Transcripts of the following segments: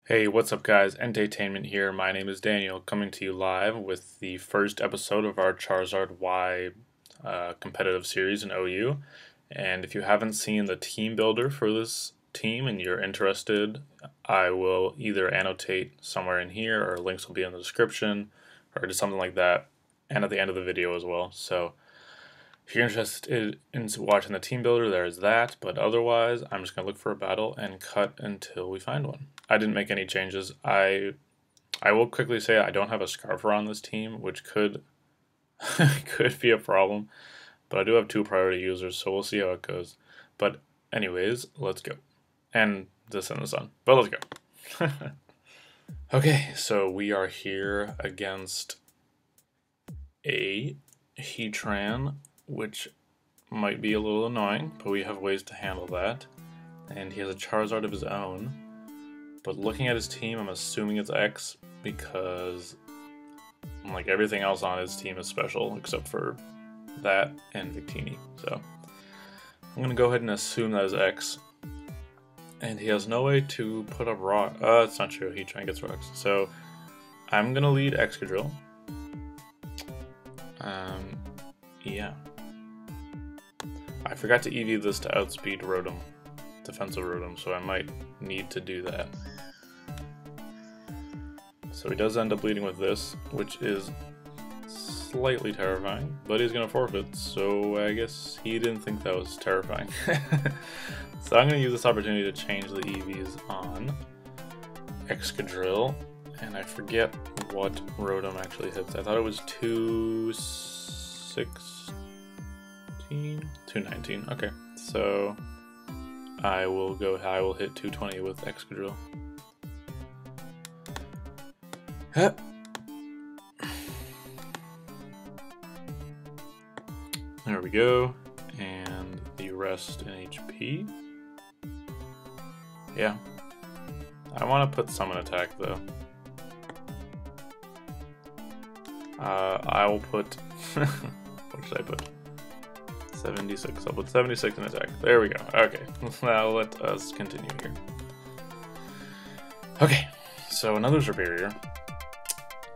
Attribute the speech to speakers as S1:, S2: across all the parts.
S1: Hey, what's up guys? EnteiTainment here. My name is Daniel, coming to you live with the first episode of our Charizard-Y competitive series in OU. And if you haven't seen the team builder for this team and you're interested, I will either annotate somewhere in here or links will be in the description or just something like that, and at the end of the video as well. So if you're interested in watching the team builder, there's that, but otherwise I'm just going to look for a battle and cut until we find one. I didn't make any changes. I will quickly say I don't have a Scarfer on this team, which could could be a problem, but I do have two priority users, so we'll see how it goes. But anyways, let's go. And this in the sun, but let's go. Okay, so we are here against a Heatran, which might be a little annoying, but we have ways to handle that. And he has a Charizard of his own. But looking at his team, I'm assuming it's X because like everything else on his team is special except for that and Victini. So I'm gonna go ahead and assume that is X. And he has no way to put up rock. That's not true. Heatran gets rocks. So I'm gonna lead Excadrill. Yeah. I forgot to EV this to outspeed Rotom, defensive Rotom, so I might need to do that. So he does end up leading with this, which is slightly terrifying, but he's going to forfeit, so I guess he didn't think that was terrifying. So I'm going to use this opportunity to change the EVs on Excadrill, and I forget what Rotom actually hits. I thought it was 216, 219. Okay, so I will hit 220 with Excadrill. There we go, and the rest in HP. Yeah, I want to put summon attack though. I will put, what should I put? 76. I'll put 76 in attack. There we go. Okay, now let us continue here. Okay, so another Superior,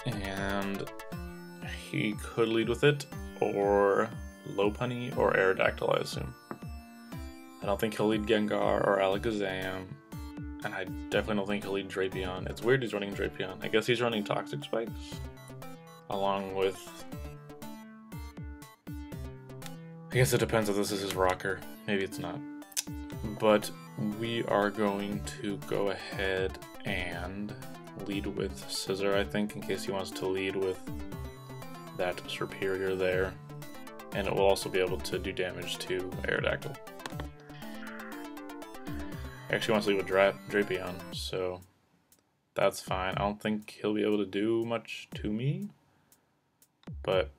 S1: and he could lead with it, or Lopunny, or Aerodactyl, I assume. I don't think he'll lead Gengar or Alakazam, and I definitely don't think he'll lead Drapion. It's weird he's running Drapion. I guess he's running Toxic Spikes, along with... I guess it depends if this is his rocker. Maybe it's not. But we are going to go ahead and lead with Scissor, I think, in case he wants to lead with that Superior there. And it will also be able to do damage to Aerodactyl. He actually wants to lead with Drapion, so that's fine. I don't think he'll be able to do much to me, but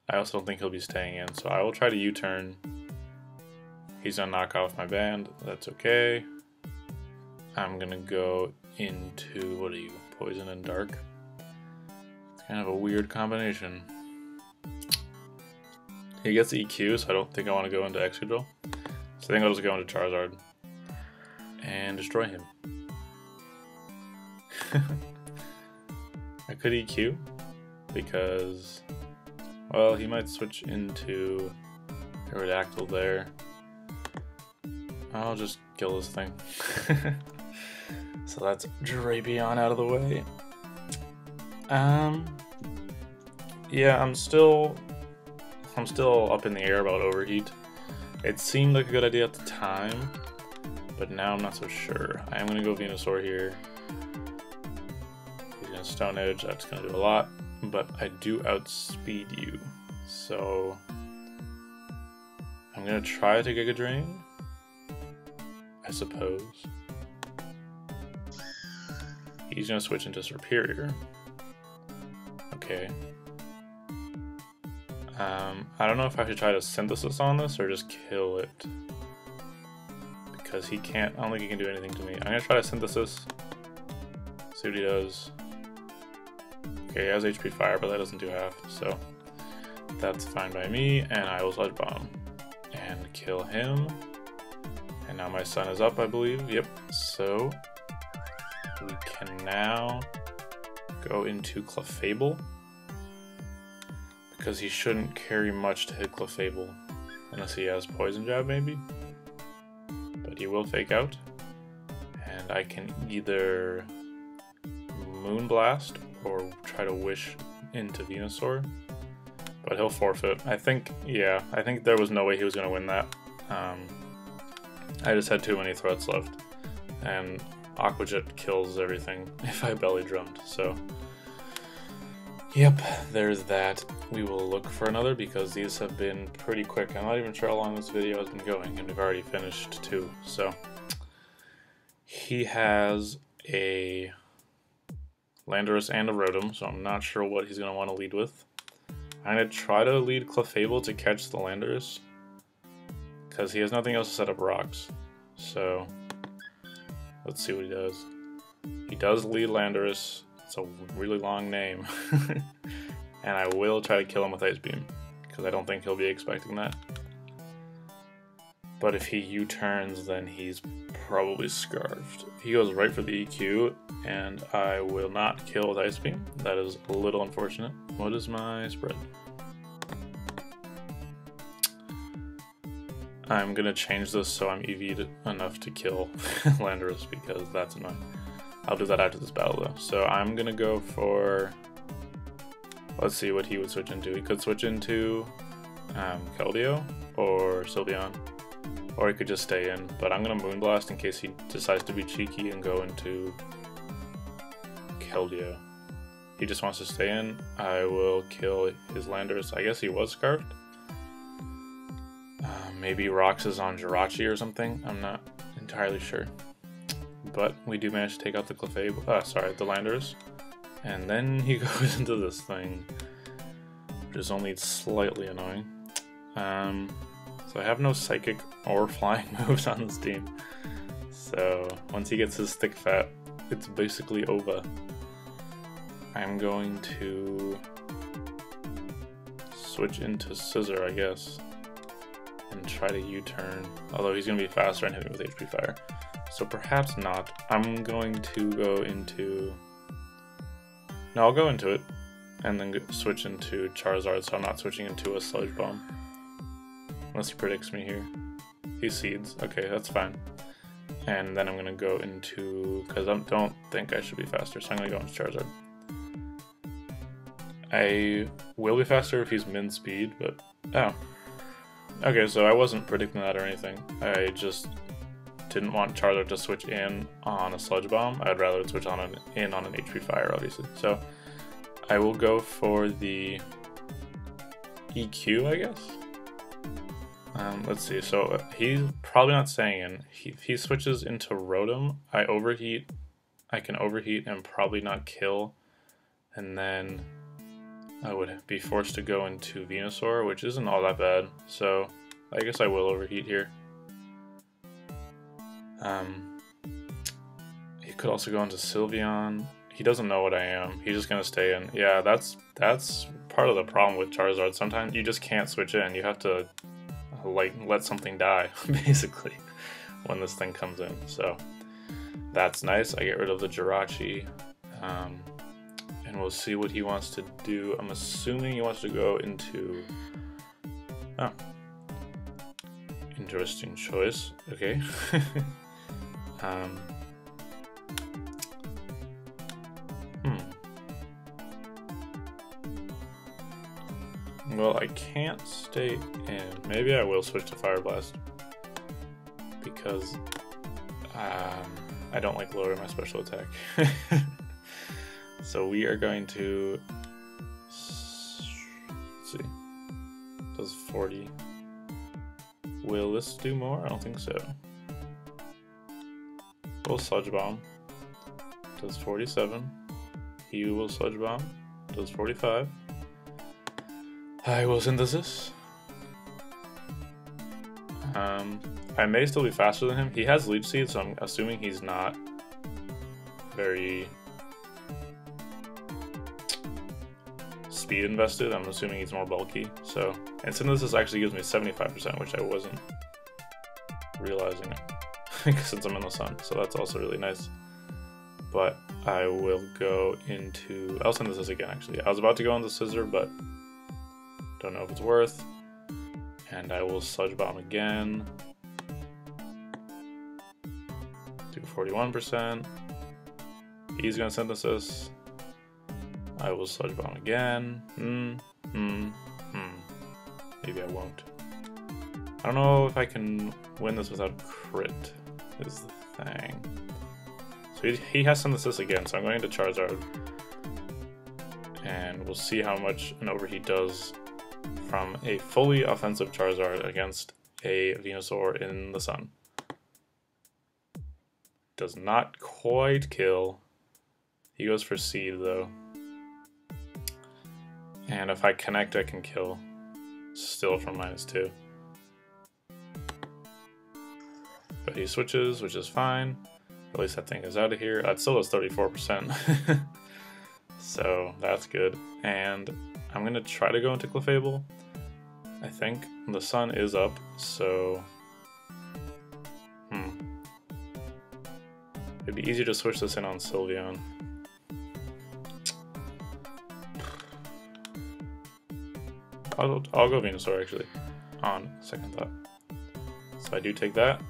S1: I also don't think he'll be staying in, so I will try to U-turn. He's gonna knock off my band, that's okay. I'm gonna go into, what are you, Poison and Dark? It's kind of a weird combination. He gets EQ, so I don't think I want to go into Excadrill. So I think I'll just go into Charizard and destroy him. I could EQ because, well, he might switch into Aerodactyl there. I'll just kill this thing. So that's Drapion out of the way. Yeah, I'm still up in the air about Overheat. It seemed like a good idea at the time, but now I'm not so sure. I am gonna go Venusaur here. He's gonna Stone Edge, that's gonna do a lot, but I do outspeed you. So I'm gonna try to Giga Drain, I suppose. He's gonna switch into Superior. Okay. I don't know if I should try to Synthesis on this or just kill it. Because he can't, I don't think he can do anything to me. I'm gonna try to Synthesis. See what he does. Okay, he has HP Fire, but that doesn't do half, so that's fine by me, and I will Sludge Bomb and kill him. And now my sun is up, I believe. Yep, so we can now go into Clefable, because he shouldn't carry much to hit Clefable, unless he has Poison Jab maybe, but he will fake out, and I can either Moonblast or try to Wish into Venusaur, but he'll forfeit. I think there was no way he was going to win that. I just had too many threats left, and Aqua Jet kills everything if I belly drummed, so yep, there's that. We will look for another because these have been pretty quick. I'm not even sure how long this video has been going, and we've already finished 2. So he has a Landorus and a Rotom, so I'm not sure what he's going to want to lead with. I'm going to try to lead Clefable to catch the Landorus, because he has nothing else to set up rocks. So let's see what he does. He does lead Landorus. It's a really long name. And I will try to kill him with Ice Beam, because I don't think he'll be expecting that. But if he U-turns, then he's probably Scarfed. He goes right for the EQ, and I will not kill with Ice Beam. That is a little unfortunate. What is my spread? I'm gonna change this so I'm EV'd enough to kill Landorus, because that's annoying. I'll do that after this battle though. So I'm gonna go for, let's see what he would switch into. He could switch into Keldeo or Sylveon, or he could just stay in, but I'm gonna Moonblast in case he decides to be cheeky and go into Keldeo. He just wants to stay in. I will kill his Landorus. I guess he was Scarfed. Maybe Rox is on Jirachi or something. I'm not entirely sure. But we do manage to take out the Clefable, the Landorus. And then he goes into this thing, which is only slightly annoying. So I have no Psychic or Flying moves on this team. So once he gets his Thick Fat, it's basically over. I'm going to switch into Scissor, I guess, and try to U-turn, although he's going to be faster and hit me with HP Fire. So perhaps not. I'm going to go into... No, I'll go into it, and then switch into Charizard, so I'm not switching into a Sludge Bomb. Unless he predicts me here. He Seeds. Okay, that's fine. And then I'm going to go into... because I don't think I should be faster, so I'm going to go into Charizard. I will be faster if he's min speed, but... oh. Okay, so I wasn't predicting that or anything. I just didn't want Charizard to switch in on a Sludge Bomb. I'd rather it switch in on an HP Fire, obviously. So I will go for the EQ, I guess. Let's see. So he's probably not staying in. If he switches into Rotom, I can overheat and probably not kill, and then I would be forced to go into Venusaur, which isn't all that bad, so I guess I will overheat here. He could also go into Sylveon. He doesn't know what I am. He's just gonna stay in. Yeah, that's part of the problem with Charizard. Sometimes you just can't switch in. You have to like let something die, basically, when this thing comes in. So that's nice. I get rid of the Jirachi. And we'll see what he wants to do. I'm assuming he wants to go into... oh. Interesting choice. Okay. Well, I can't stay in. Maybe I will switch to Fire Blast, because I don't like lowering my special attack. So we are going to, let's see, does 40. Will this do more? I don't think so. We'll Sludge Bomb. Does 47. He will Sludge Bomb. Does 45. I will Synthesis. I may still be faster than him. He has Leech Seed, so I'm assuming he's not very speed invested. I'm assuming he's more bulky. So, and Synthesis actually gives me 75%, which I wasn't realizing since I'm in the sun. So that's also really nice. but I will go into... I'll synthesis again, actually. I was about to go on the scissor, but don't know if it's worth. And I will sludge bomb again. Do 41%. He's gonna synthesis. I will sludge bomb again. Maybe I won't. I don't know if I can win this without crit, is the thing. So he has synthesis again, so I'm going into Charizard. And we'll see how much an overheat does from a fully offensive Charizard against a Venusaur in the sun. Does not quite kill. He goes for Seed though. And if I connect, I can kill. Still from -2. But he switches, which is fine. At least that thing is out of here. It still does 34%. So that's good. And I'm gonna try to go into Clefable. I think the sun is up, so it'd be easier to switch this in on Sylveon. I'll go Venusaur actually, on second thought. So I do take that,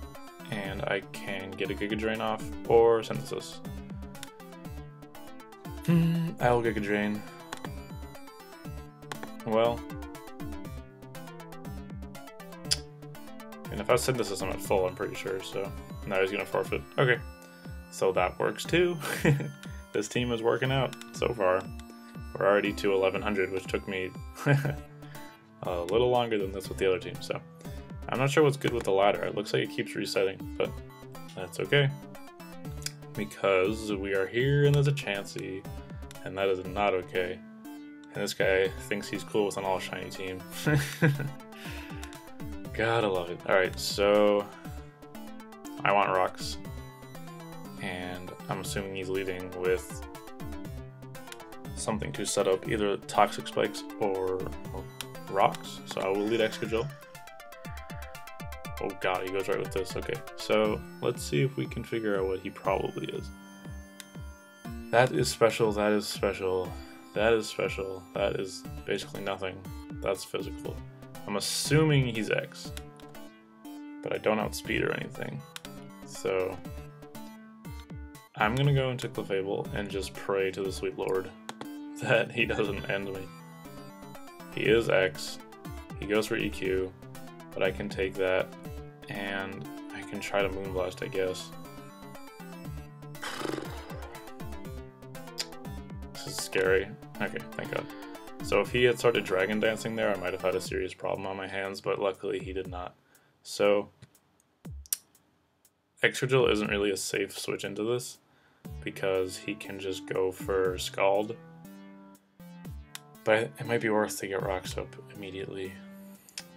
S1: and I can get a Giga Drain off or Synthesis. I'll Giga Drain. Well, and if I Synthesis, I'm at full, I'm pretty sure, so now he's gonna forfeit. Okay, so that works too. This team is working out so far. We're already to 1100, which took me a little longer than this with the other team, so I'm not sure what's good with the ladder. It looks like it keeps resetting, but that's okay, because we are here and there's a Chansey, and that is not okay. And this guy thinks he's cool with an all shiny team. Gotta love it. Alright, so I want rocks, and I'm assuming he's leading with something to set up either Toxic Spikes or rocks, so I will lead Excadrill. Oh god, he goes right with this. Okay, so let's see if we can figure out what he probably is. That is special, that is special, that is special, that is basically nothing. That's physical. I'm assuming he's X, but I don't outspeed or anything. So I'm gonna go into Clefable and just pray to the sweet Lord that he doesn't end me. He is X, he goes for EQ, but I can take that, and I can try to Moonblast, I guess. This is scary. Okay, thank god. So if he had started Dragon Dancing there, I might have had a serious problem on my hands, but luckily he did not. So Excadrill isn't really a safe switch into this, because he can just go for Scald. But it might be worth to get Rocks up immediately.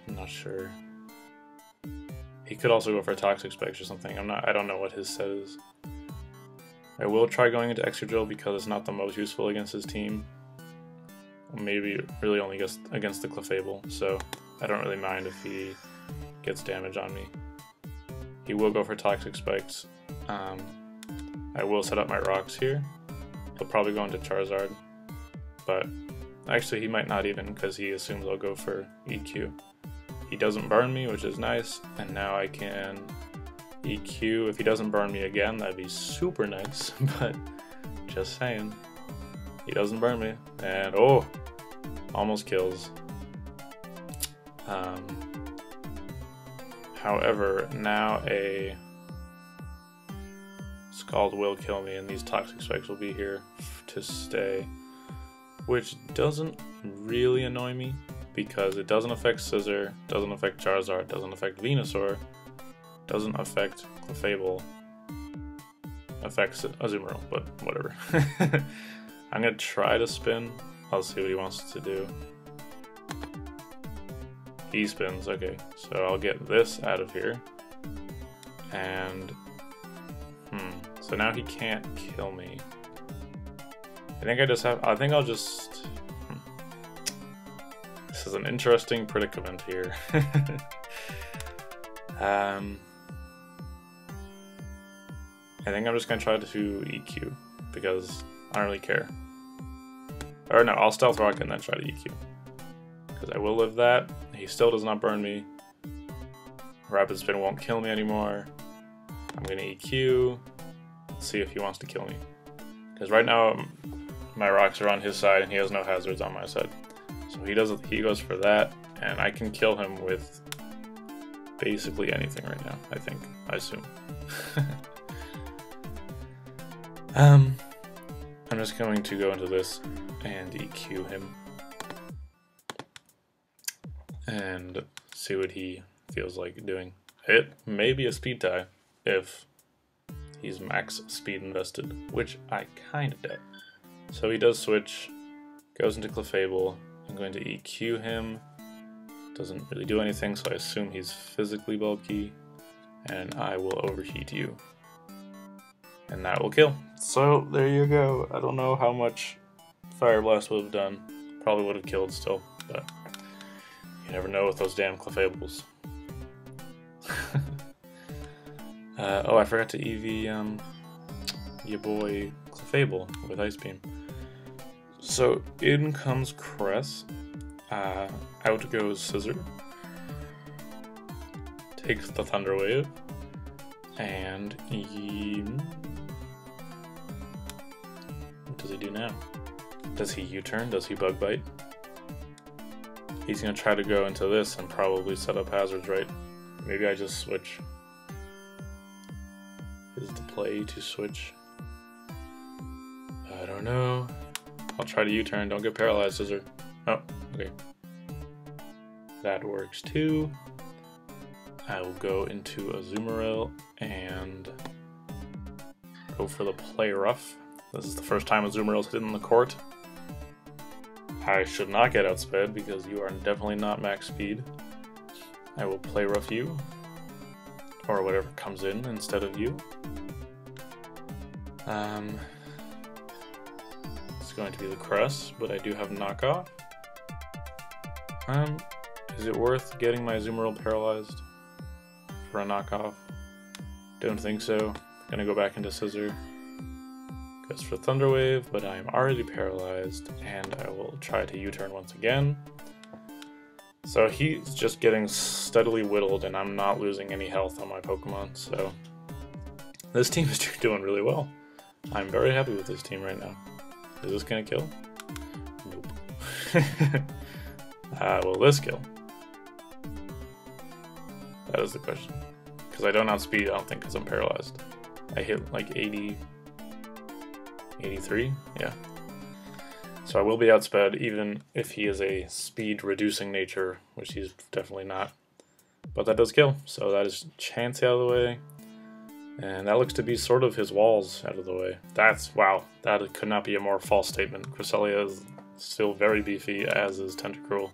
S1: I'm not sure. He could also go for Toxic Spikes or something. I don't know what his set is. I will try going into Excadrill because it's not the most useful against his team. Maybe really only against the Clefable, so I don't really mind if he gets damage on me. He will go for Toxic Spikes. I will set up my rocks here. He'll probably go into Charizard, but actually he might not even, because he assumes I'll go for EQ. He doesn't burn me, which is nice, and now I can EQ. If he doesn't burn me again, that'd be super nice, but just saying. He doesn't burn me, and oh, almost kills. However, now a Scald will kill me, and these Toxic Spikes will be here to stay, which doesn't really annoy me because it doesn't affect Scissor, doesn't affect Charizard, doesn't affect Venusaur, doesn't affect Clefable, affects Azumarill, but whatever. I'm gonna try to spin. I'll see what he wants to do. He spins, okay, so I'll get this out of here. And, so now he can't kill me. I think I'll just, this is an interesting predicament here. I think I'm just gonna try to EQ. because I don't really care. Or no, I'll Stealth Rock and then try to EQ. Because I will live that. He still does not burn me. Rapid Spin won't kill me anymore. I'm going to EQ. See if he wants to kill me. Because right now my rocks are on his side and he has no hazards on my side. So he goes for that, and I can kill him with basically anything right now, I assume. I'm just going to go into this and EQ him. And see what he feels like doing. It may be a speed tie if he's max speed invested, which I kind of doubt. So he does switch, goes into Clefable. I'm going to EQ him. Doesn't really do anything, so I assume he's physically bulky. And I will overheat you. And that will kill. So there you go. I don't know how much Fire Blast would have done. Probably would have killed still, but you never know with those damn Clefables. Oh, I forgot to EV your boy Clefable with Ice Beam. So in comes Cress. Out goes Scissor. Takes the Thunder Wave. And what does he do now? Does he U-turn? Does he Bug Bite? He's gonna try to go into this and probably set up hazards, right? Maybe I just switch. Is the play to switch? I don't know. I'll try to U-turn. Don't get paralyzed, Scissor. Oh, okay. That works too. I will go into Azumarill and go for the Play Rough. This is the first time Azumarill's hit in the court. I should not get outsped because you are definitely not max speed. I will Play Rough you, or whatever comes in instead of you. It's going to be the Cress, but I do have knockoff. Is it worth getting my Azumarill paralyzed for a knockoff? Don't think so. Gonna go back into Scissor. Goes for Thunder Wave, but I am already paralyzed, and I will try to U-turn once again. So he's just getting steadily whittled, and I'm not losing any health on my Pokemon, so this team is doing really well. I'm very happy with this team right now. Is this gonna kill? Nope. Will this kill? That is the question. Because I don't outspeed, I don't think, because I'm paralyzed. I hit like 80, 83, yeah. So I will be outsped even if he is a speed reducing nature, which he's definitely not. But that does kill, so that is Chansey out of the way. And that looks to be sort of his walls out of the way. That's, wow, that could not be a more false statement. Cresselia is still very beefy, as is Tentacruel,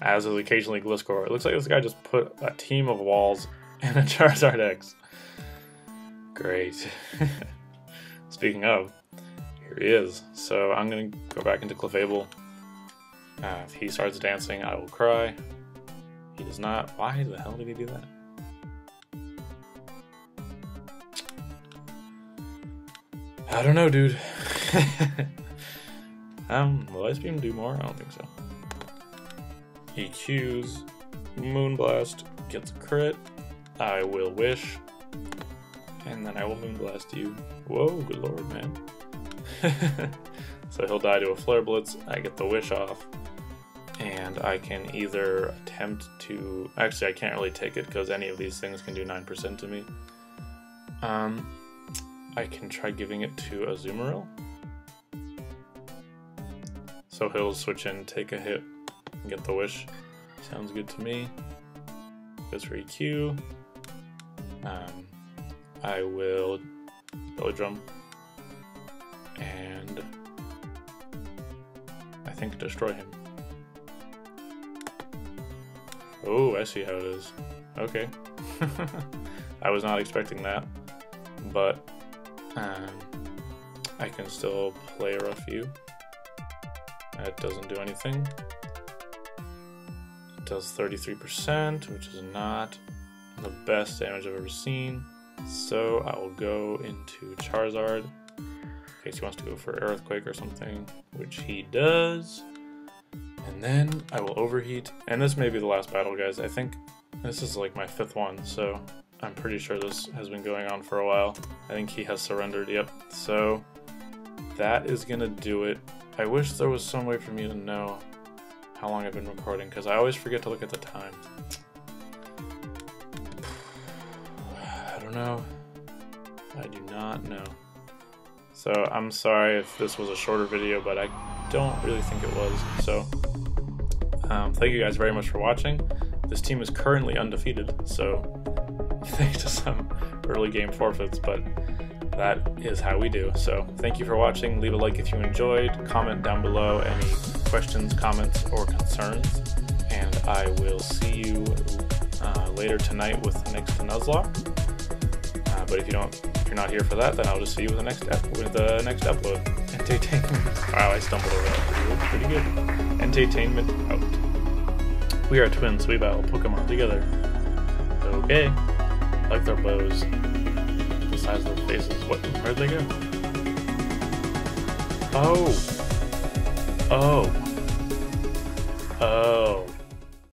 S1: as is occasionally Gliscor. It looks like this guy just put a team of walls and a Charizard X. Great. Speaking of, here he is. So I'm going to go back into Clefable. If he starts dancing, I will cry. He does not. Why the hell did he do that? I don't know, dude. Will Ice Beam do more? I don't think so. EQs, Moonblast, gets a crit. I will Wish, and then I will Moonblast you. Whoa, good lord, man. So he'll die to a Flare Blitz. I get the Wish off, and I can either attempt to... Actually, I can't really take it because any of these things can do 9% to me. I can try giving it to Azumarill. So he'll switch in, take a hit, and get the Wish. Sounds good to me. Goes for EQ. I will Belly Drum. And I think destroy him. Oh, I see how it is. Okay. I was not expecting that, but I can still Play Rough you. That doesn't do anything. It does 33%, which is not the best damage I've ever seen. So I will go into Charizard case he wants to go for Earthquake or something, which he does. And then I will overheat, and this may be the last battle, guys. I think this is like my 5th one, so I'm pretty sure this has been going on for a while. I think he has surrendered, yep. So that is gonna do it. I wish there was some way for me to know how long I've been recording, because I always forget to look at the time. I don't know. I do not know. So I'm sorry if this was a shorter video, but I don't really think it was. So thank you guys very much for watching. This team is currently undefeated, so thanks to some early game forfeits, but that is how we do. So thank you for watching. Leave a like if you enjoyed. Comment down below any questions, comments, or concerns. And I will see you later tonight with the next Nuzlocke. But if you're not here for that, then I'll just see you with the next upload. EnteiTainment. Wow, I stumbled over that. Pretty good. EnteiTainment out. We are twins. We battle Pokemon together. Okay. I like their bows. The size of their faces. Where'd they go? Oh. Oh. Oh.